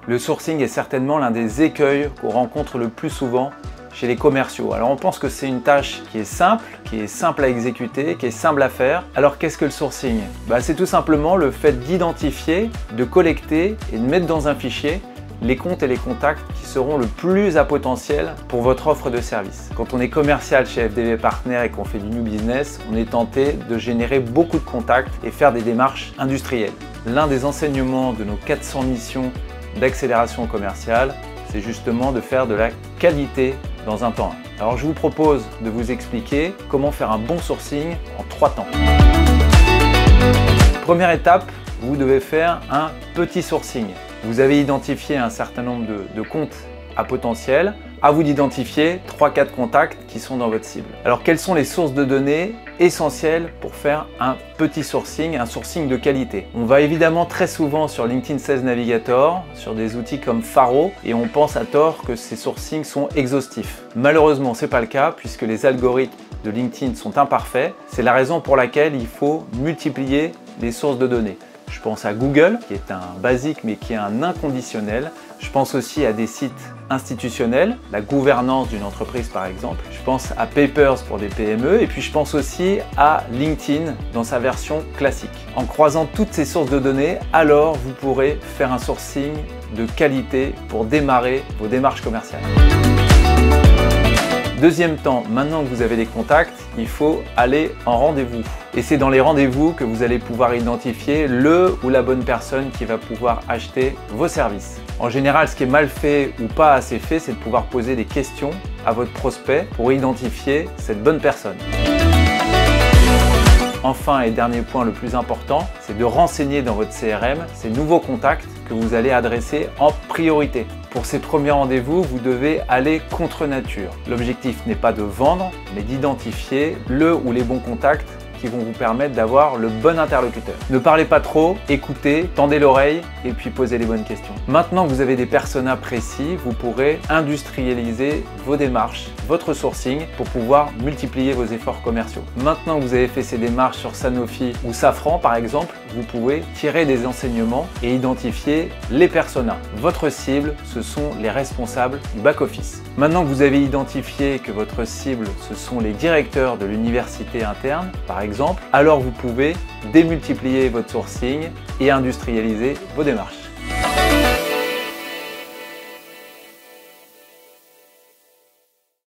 Le sourcing est certainement l'un des écueils qu'on rencontre le plus souvent chez les commerciaux. Alors on pense que c'est une tâche qui est simple à exécuter, qui est simple à faire. Alors qu'est-ce que le sourcing? C'est tout simplement le fait d'identifier, de collecter et de mettre dans un fichier les comptes et les contacts qui seront le plus à potentiel pour votre offre de service. Quand on est commercial chez FDV Partners et qu'on fait du new business, on est tenté de générer beaucoup de contacts et faire des démarches industrielles. L'un des enseignements de nos 400 missions d'accélération commerciale, c'est justement de faire de la qualité dans un temps. Alors je vous propose de vous expliquer comment faire un bon sourcing en 3 temps. Première étape, vous devez faire un petit sourcing. Vous avez identifié un certain nombre de comptes à potentiel. À vous d'identifier 3-4 contacts qui sont dans votre cible. Alors quelles sont les sources de données essentielles pour faire un petit sourcing, un sourcing de qualité? On va évidemment très souvent sur LinkedIn Sales Navigator, sur des outils comme Faro, et on pense à tort que ces sourcings sont exhaustifs. Malheureusement, ce n'est pas le cas puisque les algorithmes de LinkedIn sont imparfaits. C'est la raison pour laquelle il faut multiplier les sources de données. Je pense à Google, qui est un basique mais qui est un inconditionnel. Je pense aussi à des sites institutionnels, la gouvernance d'une entreprise par exemple. Je pense à Papers pour des PME et puis je pense aussi à LinkedIn dans sa version classique. En croisant toutes ces sources de données, alors vous pourrez faire un sourcing de qualité pour démarrer vos démarches commerciales. Deuxième temps, maintenant que vous avez les contacts, il faut aller en rendez-vous. Et c'est dans les rendez-vous que vous allez pouvoir identifier le ou la bonne personne qui va pouvoir acheter vos services. En général, ce qui est mal fait ou pas assez fait, c'est de pouvoir poser des questions à votre prospect pour identifier cette bonne personne. Enfin et dernier point le plus important, c'est de renseigner dans votre CRM ces nouveaux contacts que vous allez adresser en priorité. Pour ces premiers rendez-vous, vous devez aller contre nature. L'objectif n'est pas de vendre, mais d'identifier le ou les bons contacts qui vont vous permettre d'avoir le bon interlocuteur. Ne parlez pas trop, écoutez, tendez l'oreille et puis posez les bonnes questions. Maintenant que vous avez des personas précis, vous pourrez industrialiser vos démarches, votre sourcing pour pouvoir multiplier vos efforts commerciaux. Maintenant que vous avez fait ces démarches sur Sanofi ou Safran par exemple, vous pouvez tirer des enseignements et identifier les personas. Votre cible, ce sont les responsables du back-office. Maintenant que vous avez identifié que votre cible, ce sont les directeurs de l'université interne, par exemple, alors vous pouvez démultiplier votre sourcing et industrialiser vos démarches.